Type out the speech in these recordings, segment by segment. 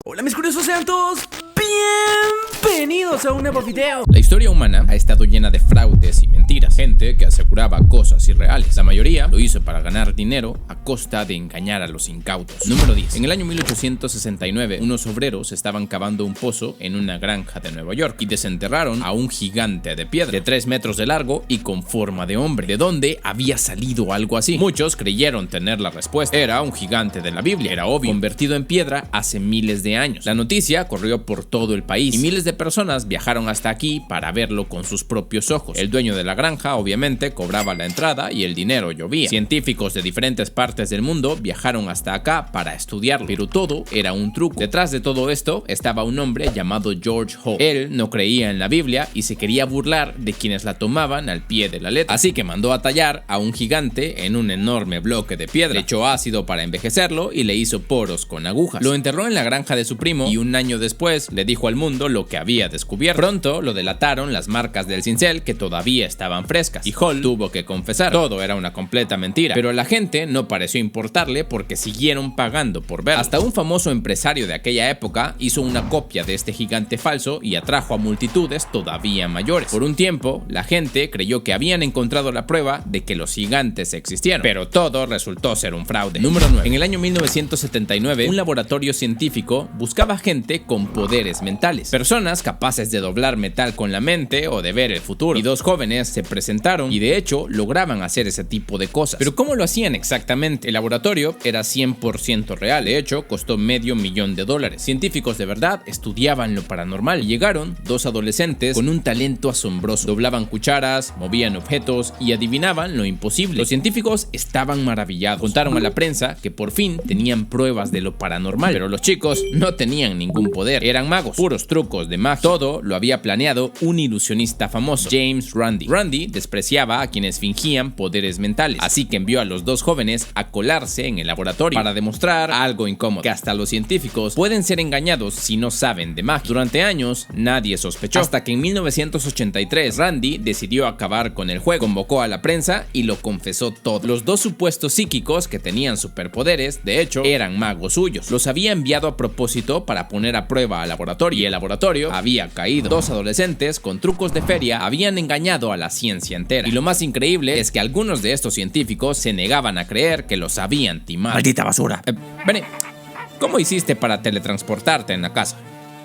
Hola mis curiosos, sean todos bienvenidos a un nuevo video. La historia humana ha estado llena de fraudes y mentiras, gente que aseguraba cosas irreales. La mayoría lo hizo para ganar dinero a costa de engañar a los incautos. Número 10. En el año 1869, unos obreros estaban cavando un pozo en una granja de Nueva York y desenterraron a un gigante de piedra de 3 metros de largo y con forma de hombre. ¿De dónde había salido algo así? Muchos creyeron tener la respuesta. Era un gigante de la Biblia, era obvio, convertido en piedra hace miles de años. La noticia corrió por todo el país y miles de personas viajaron hasta aquí para verlo con sus propios ojos. El dueño de la granja obviamente cobraba la entrada y el dinero llovía. Científicos de diferentes partes del mundo viajaron hasta acá para estudiarlo, pero todo era un truco. Detrás de todo esto estaba un hombre llamado George Hall. Él no creía en la Biblia y se quería burlar de quienes la tomaban al pie de la letra, así que mandó a tallar a un gigante en un enorme bloque de piedra. Le echó ácido para envejecerlo y le hizo poros con agujas. Lo enterró en la granja de su primo y un año después le dijo al mundo lo que había descubierto. Pronto lo delataron las marcas del cincel, que todavía estaban frescas, y Hall tuvo que confesar. Todo era una completa mentira, pero a la gente no pareció importarle porque siguieron pagando por verlo. Hasta un famoso empresario de aquella época hizo una copia de este gigante falso y atrajo a multitudes todavía mayores. Por un tiempo, la gente creyó que habían encontrado la prueba de que los gigantes existieron, pero todo resultó ser un fraude. Número 9. En el año 1979, un laboratorio científico buscaba gente con poderes mentales, personas capaces de doblar metal con la mente o de ver el futuro, y dos jóvenes se presentaron y de hecho lograban hacer ese tipo de cosas. Pero ¿cómo lo hacían exactamente? El laboratorio era 100% real, de hecho costó $500,000. Científicos de verdad estudiaban lo paranormal y llegaron dos adolescentes con un talento asombroso. Doblaban cucharas, movían objetos y adivinaban lo imposible. Los científicos estaban maravillados. Contaron a la prensa que por fin tenían pruebas de lo paranormal, pero los chicos no tenían ningún poder, eran magos, puros trucos de magia. Todo lo había planeado un ilusionista famoso, James Randi. Randi despreciaba a quienes fingían poderes mentales, así que envió a los dos jóvenes a colarse en el laboratorio para demostrar algo incómodo, que hasta los científicos pueden ser engañados si no saben de magia. Durante años nadie sospechó, hasta que en 1983 Randi decidió acabar con el juego, convocó a la prensa y lo confesó todo. Los dos supuestos psíquicos que tenían superpoderes, de hecho, eran magos suyos. Los había enviado a propósito para poner a prueba al laboratorio, y el laboratorio había caído. Dos adolescentes con trucos de feria habían engañado a la ciencia entera, y lo más increíble es que algunos de estos científicos se negaban a creer que los habían timado. Maldita basura. Benny, ¿cómo hiciste para teletransportarte en la casa?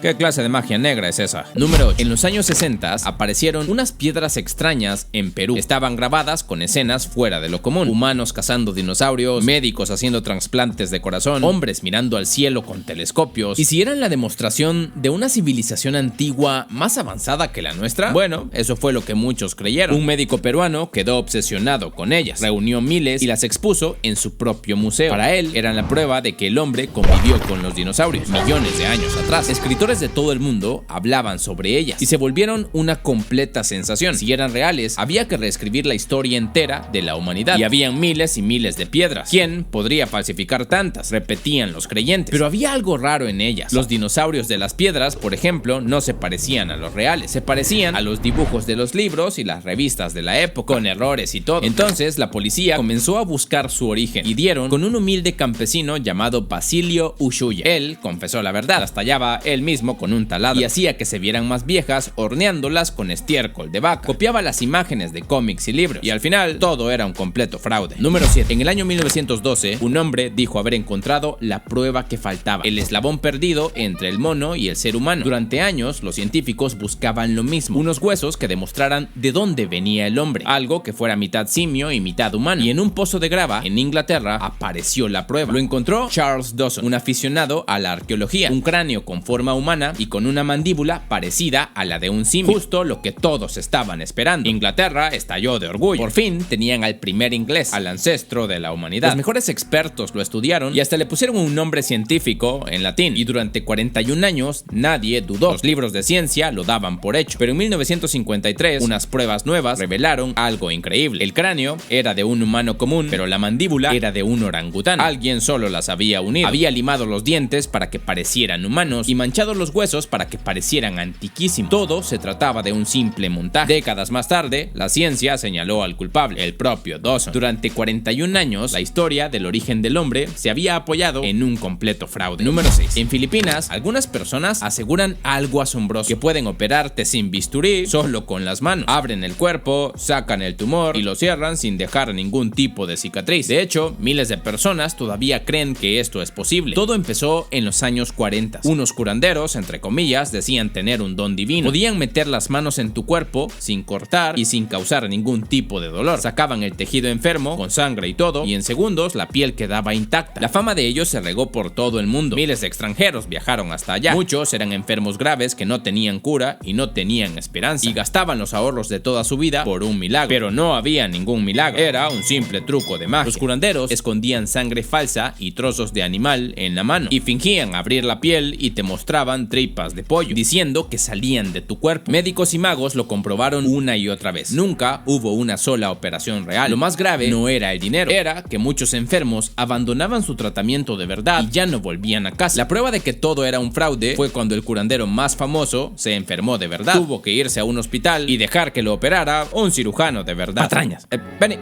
¿Qué clase de magia negra es esa? Número 8. En los años 60 aparecieron unas piedras extrañas en Perú. Estaban grabadas con escenas fuera de lo común. Humanos cazando dinosaurios, médicos haciendo trasplantes de corazón, hombres mirando al cielo con telescopios. ¿Y si eran la demostración de una civilización antigua más avanzada que la nuestra? Bueno, eso fue lo que muchos creyeron. Un médico peruano quedó obsesionado con ellas, reunió miles y las expuso en su propio museo. Para él eran la prueba de que el hombre convivió con los dinosaurios millones de años atrás. Escritores de todo el mundo hablaban sobre ellas y se volvieron una completa sensación. Si eran reales, había que reescribir la historia entera de la humanidad, y habían miles y miles de piedras. ¿Quién podría falsificar tantas?, repetían los creyentes. Pero había algo raro en ellas. Los dinosaurios de las piedras, por ejemplo, no se parecían a los reales, se parecían a los dibujos de los libros y las revistas de la época, con errores y todo. Entonces la policía comenzó a buscar su origen y dieron con un humilde campesino llamado Basilio Ushuaia. Él confesó la verdad, las tallaba él mismo con un taladro y hacía que se vieran más viejas horneándolas con estiércol de vaca. Copiaba las imágenes de cómics y libros, y al final todo era un completo fraude. Número 7. En el año 1912, un hombre dijo haber encontrado la prueba que faltaba, el eslabón perdido entre el mono y el ser humano. Durante años los científicos buscaban lo mismo, unos huesos que demostraran de dónde venía el hombre, algo que fuera mitad simio y mitad humano, y en un pozo de grava en Inglaterra apareció la prueba. Lo encontró Charles Dawson, un aficionado a la arqueología, un cráneo con forma humana y con una mandíbula parecida a la de un simio, justo lo que todos estaban esperando. Inglaterra estalló de orgullo. Por fin tenían al primer inglés, al ancestro de la humanidad. Los mejores expertos lo estudiaron y hasta le pusieron un nombre científico en latín, y durante 41 años nadie dudó. Los libros de ciencia lo daban por hecho, pero en 1953 unas pruebas nuevas revelaron algo increíble. El cráneo era de un humano común, pero la mandíbula era de un orangután. Alguien solo las había unido, había limado los dientes para que parecieran humanos y manchado tallados los huesos para que parecieran antiquísimos. Todo se trataba de un simple montaje. Décadas más tarde, la ciencia señaló al culpable, el propio Dawson. Durante 41 años, la historia del origen del hombre se había apoyado en un completo fraude. Número 6. En Filipinas, algunas personas aseguran algo asombroso, que pueden operarte sin bisturí, solo con las manos. Abren el cuerpo, sacan el tumor y lo cierran sin dejar ningún tipo de cicatriz. De hecho, miles de personas todavía creen que esto es posible. Todo empezó en los años 40. Unos curanderos, entre comillas, decían tener un don divino. Podían meter las manos en tu cuerpo sin cortar y sin causar ningún tipo de dolor. Sacaban el tejido enfermo, con sangre y todo, y en segundos la piel quedaba intacta. La fama de ellos se regó por todo el mundo. Miles de extranjeros viajaron hasta allá. Muchos eran enfermos graves que no tenían cura y no tenían esperanza, y gastaban los ahorros de toda su vida por un milagro. Pero no había ningún milagro. Era un simple truco de magia. Los curanderos escondían sangre falsa y trozos de animal en la mano, y fingían abrir la piel y te mostraban tripas de pollo, diciendo que salían de tu cuerpo. Médicos y magos lo comprobaron una y otra vez. Nunca hubo una sola operación real. Lo más grave no era el dinero, era que muchos enfermos abandonaban su tratamiento de verdad y ya no volvían a casa. La prueba de que todo era un fraude fue cuando el curandero más famoso se enfermó de verdad. Tuvo que irse a un hospital y dejar que lo operara un cirujano de verdad. Patrañas. Benny,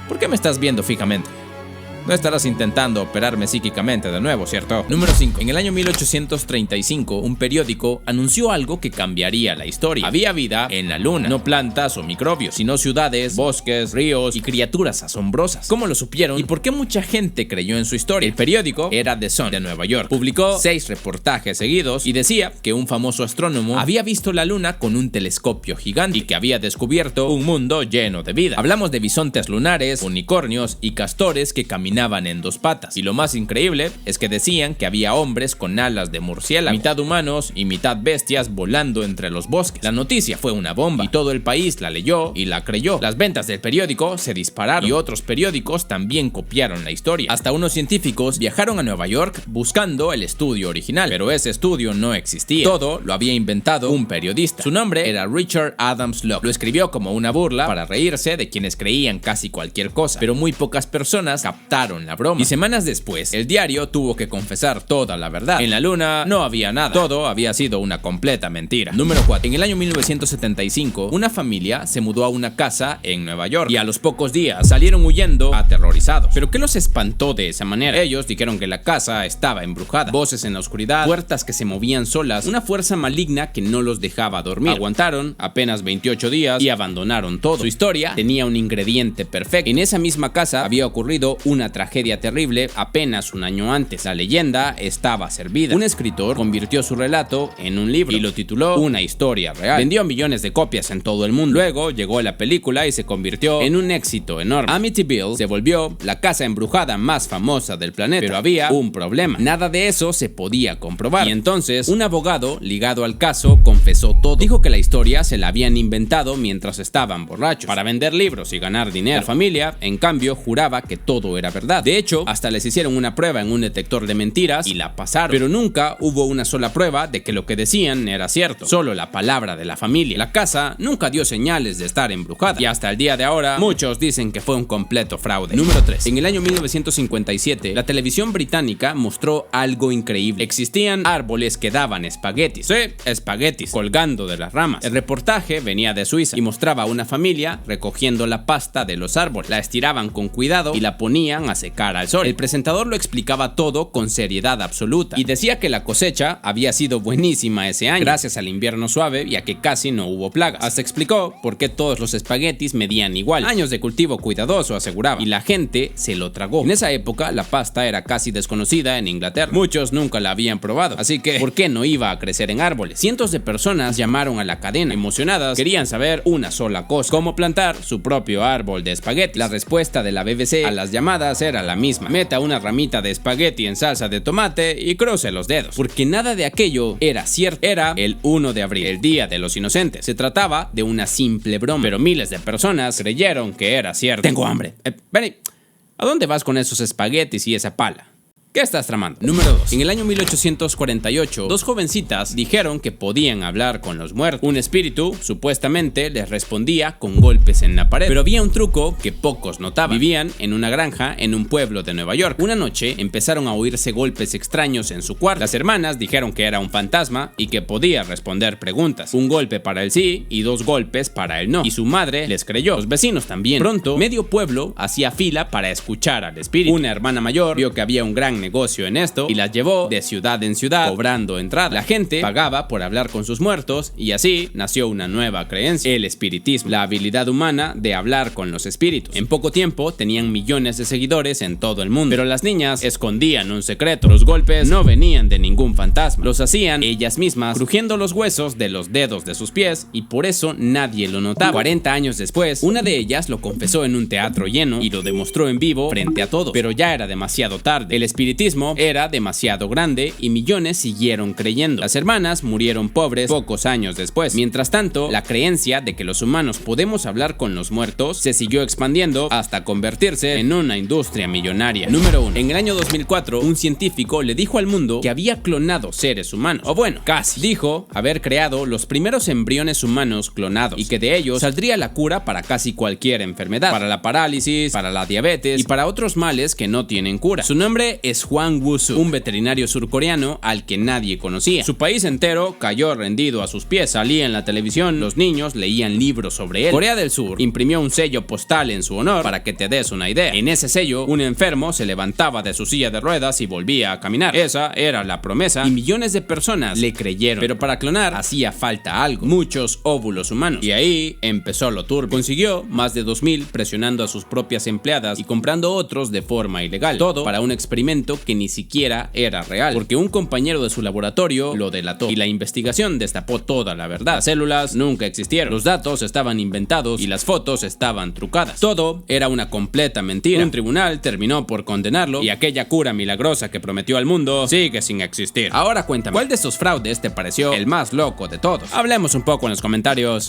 ¿por qué me estás viendo fijamente? No estarás intentando operarme psíquicamente de nuevo, ¿cierto? Número 5. En el año 1835, un periódico anunció algo que cambiaría la historia. Había vida en la luna, no plantas o microbios, sino ciudades, bosques, ríos y criaturas asombrosas. ¿Cómo lo supieron y por qué mucha gente creyó en su historia? El periódico era The Sun de Nueva York. Publicó 6 reportajes seguidos y decía que un famoso astrónomo había visto la luna con un telescopio gigante y que había descubierto un mundo lleno de vida. Hablamos de bisontes lunares, unicornios y castores que caminaban en 2 patas. Y lo más increíble es que decían que había hombres con alas de murciélago, mitad humanos y mitad bestias volando entre los bosques. La noticia fue una bomba y todo el país la leyó y la creyó. Las ventas del periódico se dispararon y otros periódicos también copiaron la historia. Hasta unos científicos viajaron a Nueva York buscando el estudio original, pero ese estudio no existía. Todo lo había inventado un periodista. Su nombre era Richard Adams Locke. Lo escribió como una burla para reírse de quienes creían casi cualquier cosa, pero muy pocas personas captaron la broma. Y semanas después, el diario tuvo que confesar toda la verdad. En la luna no había nada. Todo había sido una completa mentira. Número 4. En el año 1975, una familia se mudó a una casa en Nueva York y a los pocos días salieron huyendo aterrorizados. ¿Pero qué los espantó de esa manera? Ellos dijeron que la casa estaba embrujada. Voces en la oscuridad, puertas que se movían solas, una fuerza maligna que no los dejaba dormir. Aguantaron apenas 28 días y abandonaron todo. Su historia tenía un ingrediente perfecto. En esa misma casa había ocurrido una tragedia terrible apenas un año antes. La leyenda estaba servida. Un escritor convirtió su relato en un libro y lo tituló Una historia real. Vendió millones de copias en todo el mundo. Luego llegó la película y se convirtió en un éxito enorme. Amityville se volvió la casa embrujada más famosa del planeta. Pero había un problema. Nada de eso se podía comprobar. Y entonces, un abogado ligado al caso confesó todo. Dijo que la historia se la habían inventado mientras estaban borrachos para vender libros y ganar dinero. La familia, en cambio, juraba que todo era verdad. De hecho, hasta les hicieron una prueba en un detector de mentiras y la pasaron. Pero nunca hubo una sola prueba de que lo que decían era cierto. Solo la palabra de la familia. La casa nunca dio señales de estar embrujada. Y hasta el día de ahora, muchos dicen que fue un completo fraude. Número 3. En el año 1957, la televisión británica mostró algo increíble. Existían árboles que daban espaguetis. Sí, espaguetis, colgando de las ramas. El reportaje venía de Suiza y mostraba a una familia recogiendo la pasta de los árboles. La estiraban con cuidado y la ponían a secar al sol. El presentador lo explicaba todo con seriedad absoluta y decía que la cosecha había sido buenísima ese año, gracias al invierno suave y a que casi no hubo plagas. Hasta explicó por qué todos los espaguetis medían igual. Años de cultivo cuidadoso, aseguraba, y la gente se lo tragó. En esa época, la pasta era casi desconocida en Inglaterra. Muchos nunca la habían probado, así que ¿por qué no iba a crecer en árboles? Cientos de personas llamaron a la cadena. Emocionadas, querían saber una sola cosa: cómo plantar su propio árbol de espagueti. La respuesta de la BBC a las llamadas era la misma: meta una ramita de espagueti en salsa de tomate y cruce los dedos. Porque nada de aquello era cierto. Era el 1 de abril, el Día de los Inocentes. Se trataba de una simple broma, pero miles de personas creyeron que era cierto. Tengo hambre. Benny, ¿a dónde vas con esos espaguetis y esa pala? ¿Qué estás tramando? Número 2. En el año 1848, dos jovencitas dijeron que podían hablar con los muertos. Un espíritu, supuestamente, les respondía con golpes en la pared. Pero había un truco que pocos notaban. Vivían en una granja en un pueblo de Nueva York. Una noche empezaron a oírse golpes extraños en su cuarto. Las hermanas dijeron que era un fantasma y que podía responder preguntas. Un golpe para el sí y 2 golpes para el no. Y su madre les creyó. Los vecinos también. Pronto, medio pueblo hacía fila para escuchar al espíritu. Una hermana mayor vio que había un gran negocio en esto y las llevó de ciudad en ciudad cobrando entrada. La gente pagaba por hablar con sus muertos y así nació una nueva creencia: el espiritismo, la habilidad humana de hablar con los espíritus. En poco tiempo tenían millones de seguidores en todo el mundo, pero las niñas escondían un secreto: los golpes no venían de ningún fantasma, los hacían ellas mismas crujiendo los huesos de los dedos de sus pies y por eso nadie lo notaba. 40 años después, una de ellas lo confesó en un teatro lleno y lo demostró en vivo frente a todos, pero ya era demasiado tarde. El espiritismo era demasiado grande y millones siguieron creyendo. Las hermanas murieron pobres pocos años después. Mientras tanto, la creencia de que los humanos podemos hablar con los muertos se siguió expandiendo hasta convertirse en una industria millonaria. Número 1. En el año 2004, un científico le dijo al mundo que había clonado seres humanos. O bueno, casi. Dijo haber creado los primeros embriones humanos clonados y que de ellos saldría la cura para casi cualquier enfermedad, para la parálisis, para la diabetes y para otros males que no tienen cura. Su nombre es Juan Woo-soo, un veterinario surcoreano al que nadie conocía. Su país entero cayó rendido a sus pies. Salía en la televisión, los niños leían libros sobre él. Corea del Sur imprimió un sello postal en su honor para que te des una idea. En ese sello, un enfermo se levantaba de su silla de ruedas y volvía a caminar. Esa era la promesa y millones de personas le creyeron. Pero para clonar hacía falta algo: muchos óvulos humanos. Y ahí empezó lo turbio. Consiguió más de 2000 presionando a sus propias empleadas y comprando otros de forma ilegal. Todo para un experimento que ni siquiera era real, porque un compañero de su laboratorio lo delató y la investigación destapó toda la verdad. Las células nunca existieron, los datos estaban inventados y las fotos estaban trucadas. Todo era una completa mentira. Un tribunal terminó por condenarlo y aquella cura milagrosa que prometió al mundo sigue sin existir. Ahora cuéntame, ¿cuál de estos fraudes te pareció el más loco de todos? Hablemos un poco en los comentarios.